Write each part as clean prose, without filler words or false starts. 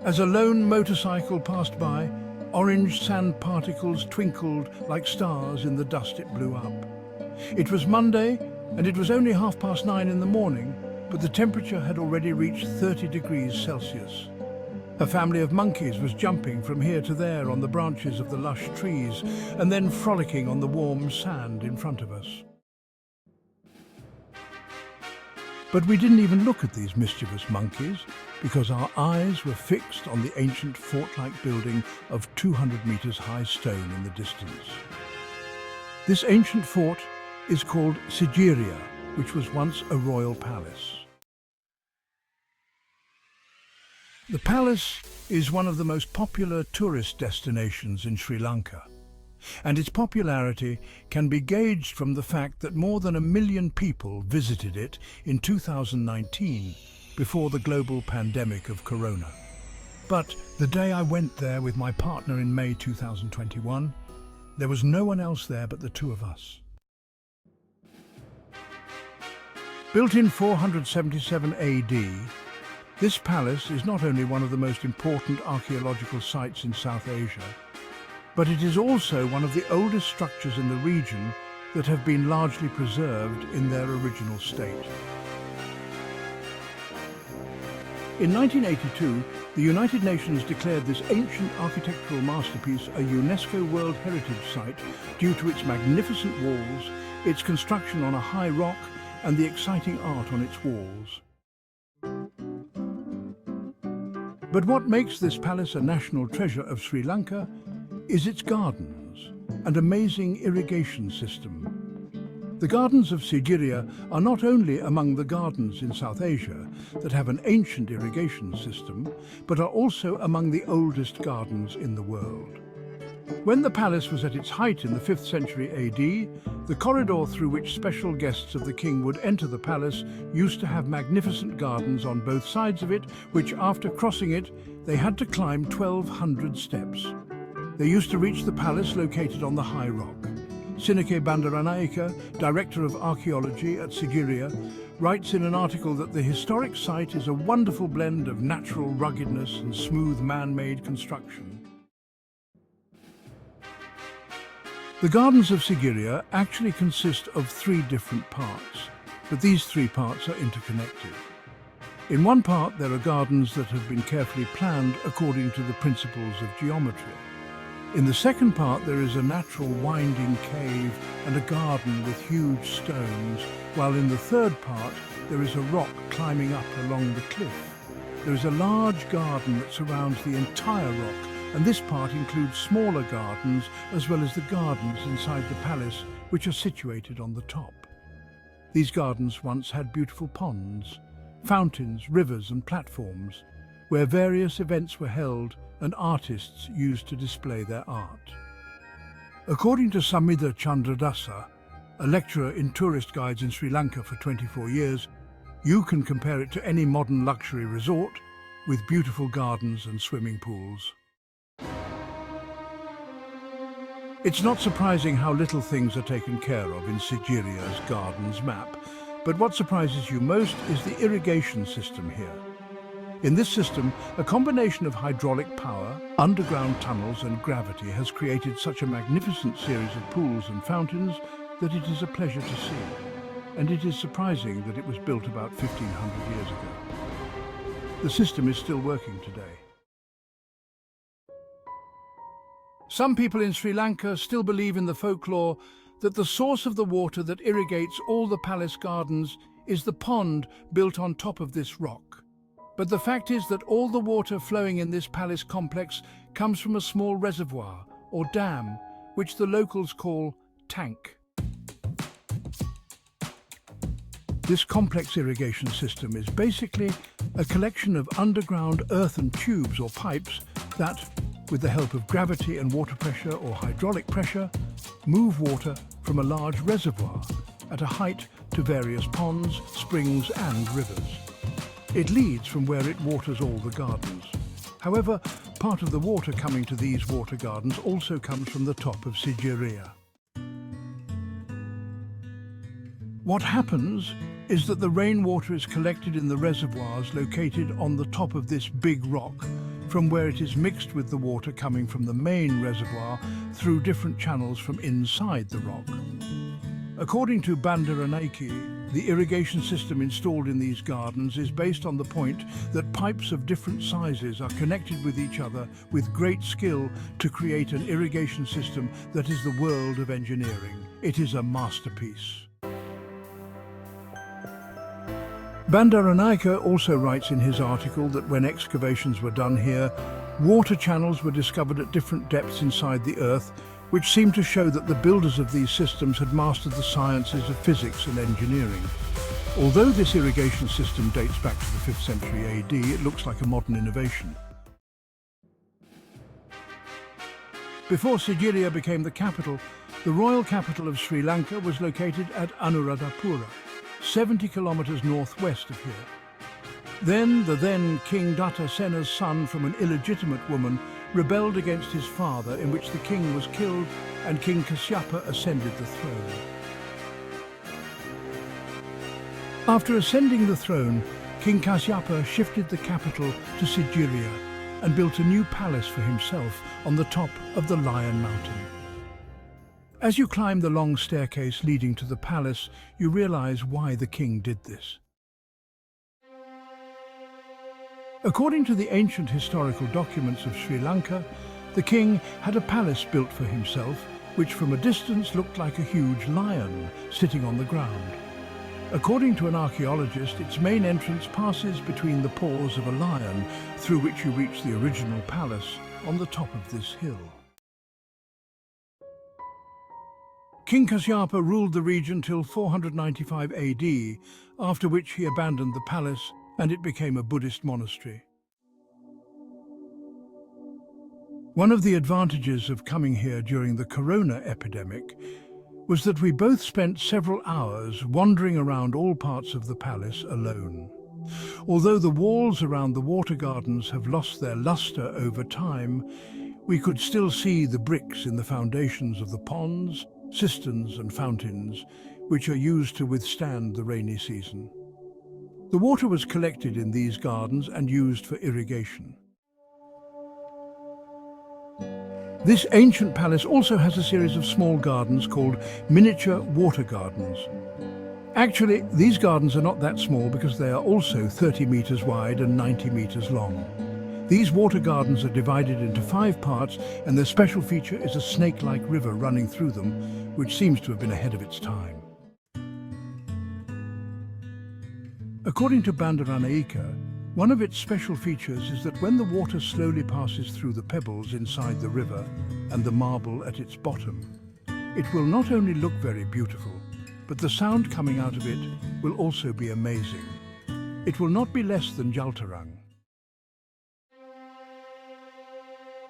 As a lone motorcycle passed by, orange sand particles twinkled like stars in the dust it blew up. It was Monday, and it was only 9:30 in the morning, but the temperature had already reached 30 degrees Celsius. A family of monkeys was jumping from here to there on the branches of the lush trees and then frolicking on the warm sand in front of us. But we didn't even look at these mischievous monkeys because our eyes were fixed on the ancient fort-like building of 200 meters high stone in the distance. This ancient fort is called Sigiriya, which was once a royal palace. The palace is one of the most popular tourist destinations in Sri Lanka, and its popularity can be gauged from the fact that more than 1 million people visited it in 2019, before the global pandemic of corona. But the day I went there with my partner in May 2021, there was no one else there but the two of us. Built in 477 AD, this palace is not only one of the most important archaeological sites in South Asia, but it is also one of the oldest structures in the region that have been largely preserved in their original state. In 1982, the United Nations declared this ancient architectural masterpiece a UNESCO World Heritage Site due to its magnificent walls, its construction on a high rock, and the exciting art on its walls. But what makes this palace a national treasure of Sri Lanka is its gardens and amazing irrigation system. The gardens of Sigiriya are not only among the gardens in South Asia that have an ancient irrigation system, but are also among the oldest gardens in the world. When the palace was at its height in the 5th century AD, the corridor through which special guests of the king would enter the palace used to have magnificent gardens on both sides of it, which, after crossing it, they had to climb 1,200 steps. They used to reach the palace located on the high rock. Sineke Bandaranaike, Director of Archaeology at Sigiriya, writes in an article that the historic site is a wonderful blend of natural ruggedness and smooth man-made construction. The gardens of Sigiriya actually consist of 3 different parts, but these 3 parts are interconnected. In one part there are gardens that have been carefully planned according to the principles of geometry. In the second part there is a natural winding cave and a garden with huge stones, while in the third part there is a rock climbing up along the cliff. There is a large garden that surrounds the entire rock, and this part includes smaller gardens as well as the gardens inside the palace, which are situated on the top. These gardens once had beautiful ponds, fountains, rivers and platforms, where various events were held and artists used to display their art. According to Samida Chandradasa, a lecturer in tourist guides in Sri Lanka for 24 years, you can compare it to any modern luxury resort with beautiful gardens and swimming pools. It's not surprising how little things are taken care of in Sigiriya's gardens map, but what surprises you most is the irrigation system here. In this system, a combination of hydraulic power, underground tunnels and gravity has created such a magnificent series of pools and fountains that it is a pleasure to see. And it is surprising that it was built about 1,500 years ago. The system is still working today. Some people in Sri Lanka still believe in the folklore that the source of the water that irrigates all the palace gardens is the pond built on top of this rock. But the fact is that all the water flowing in this palace complex comes from a small reservoir, or dam, which the locals call tank. This complex irrigation system is basically a collection of underground earthen tubes or pipes that, with the help of gravity and water pressure or hydraulic pressure, move water from a large reservoir at a height to various ponds, springs and rivers. It leads from where it waters all the gardens. However, part of the water coming to these water gardens also comes from the top of Sigiriya. What happens is that the rainwater is collected in the reservoirs located on the top of this big rock, from where it is mixed with the water coming from the main reservoir through different channels from inside the rock. According to Bandaranaike, the irrigation system installed in these gardens is based on the point that pipes of different sizes are connected with each other with great skill to create an irrigation system that is the world of engineering. It is a masterpiece. Bandaranaike also writes in his article that when excavations were done here, water channels were discovered at different depths inside the earth, which seemed to show that the builders of these systems had mastered the sciences of physics and engineering. Although this irrigation system dates back to the 5th century AD, it looks like a modern innovation. Before Sigiriya became the capital, the royal capital of Sri Lanka was located at Anuradhapura, 70 kilometers northwest of here. Then the then King Datta Sena's son from an illegitimate woman rebelled against his father, in which the king was killed and King Kasyapa ascended the throne. After ascending the throne, King Kasyapa shifted the capital to Sigiriya and built a new palace for himself on the top of the Lion Mountain. As you climb the long staircase leading to the palace, you realize why the king did this. According to the ancient historical documents of Sri Lanka, the king had a palace built for himself, which from a distance looked like a huge lion sitting on the ground. According to an archaeologist, its main entrance passes between the paws of a lion, through which you reach the original palace on the top of this hill. King Kasyapa ruled the region till 495 AD, after which he abandoned the palace and it became a Buddhist monastery. One of the advantages of coming here during the corona epidemic was that we both spent several hours wandering around all parts of the palace alone. Although the walls around the water gardens have lost their luster over time, we could still see the bricks in the foundations of the ponds, cisterns and fountains, which are used to withstand the rainy season. The water was collected in these gardens and used for irrigation. This ancient palace also has a series of small gardens called miniature water gardens. Actually, these gardens are not that small because they are also 30 meters wide and 90 meters long. These water gardens are divided into 5 parts, and their special feature is a snake-like river running through them, which seems to have been ahead of its time. According to Bandaranaike, one of its special features is that when the water slowly passes through the pebbles inside the river and the marble at its bottom, it will not only look very beautiful, but the sound coming out of it will also be amazing. It will not be less than Jaltarang.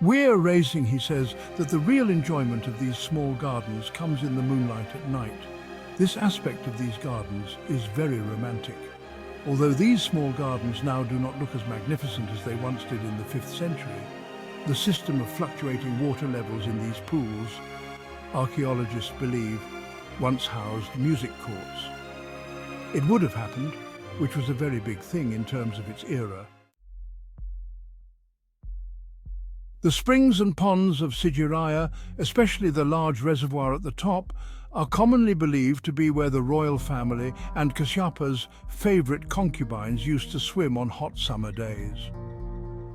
We're raising, he says, that the real enjoyment of these small gardens comes in the moonlight at night. This aspect of these gardens is very romantic. Although these small gardens now do not look as magnificent as they once did in the 5th century, the system of fluctuating water levels in these pools, archaeologists believe, once housed music courts. It would have happened, which was a very big thing in terms of its era. The springs and ponds of Sigiriya, especially the large reservoir at the top, are commonly believed to be where the royal family and Kasyapa's favourite concubines used to swim on hot summer days.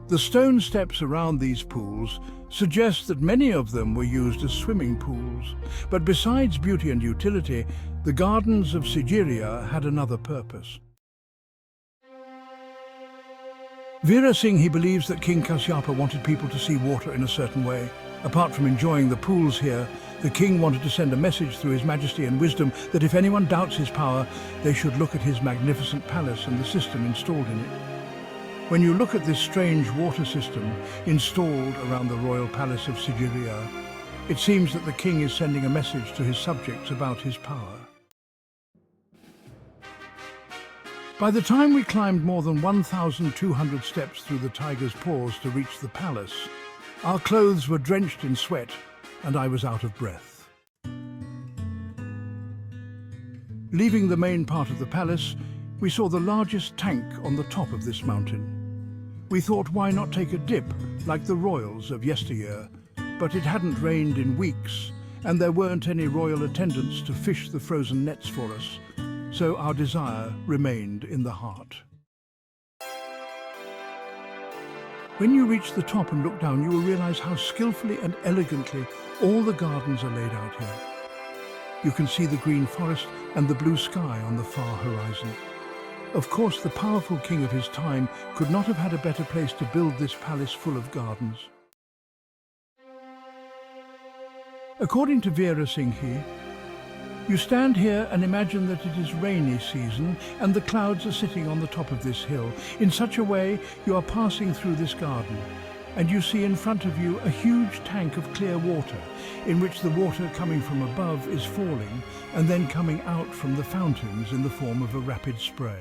The stone steps around these pools suggest that many of them were used as swimming pools, but besides beauty and utility, the gardens of Sigiriya had another purpose. Veera Singh, he believes that King Kasyapa wanted people to see water in a certain way. Apart from enjoying the pools here, the king wanted to send a message through his majesty and wisdom that if anyone doubts his power, they should look at his magnificent palace and the system installed in it. When you look at this strange water system installed around the royal palace of Sigiriya, it seems that the king is sending a message to his subjects about his power. By the time we climbed more than 1,200 steps through the tiger's paws to reach the palace, our clothes were drenched in sweat and I was out of breath. Leaving the main part of the palace, we saw the largest tank on the top of this mountain. We thought, why not take a dip, like the royals of yesteryear? But it hadn't rained in weeks, and there weren't any royal attendants to fish the frozen nets for us, so our desire remained in the heart. When you reach the top and look down, you will realize how skillfully and elegantly all the gardens are laid out here. You can see the green forest and the blue sky on the far horizon. Of course, the powerful king of his time could not have had a better place to build this palace full of gardens. According to Veera Singhi, you stand here and imagine that it is rainy season and the clouds are sitting on the top of this hill. In such a way, you are passing through this garden, and you see in front of you a huge tank of clear water, in which the water coming from above is falling and then coming out from the fountains in the form of a rapid spray.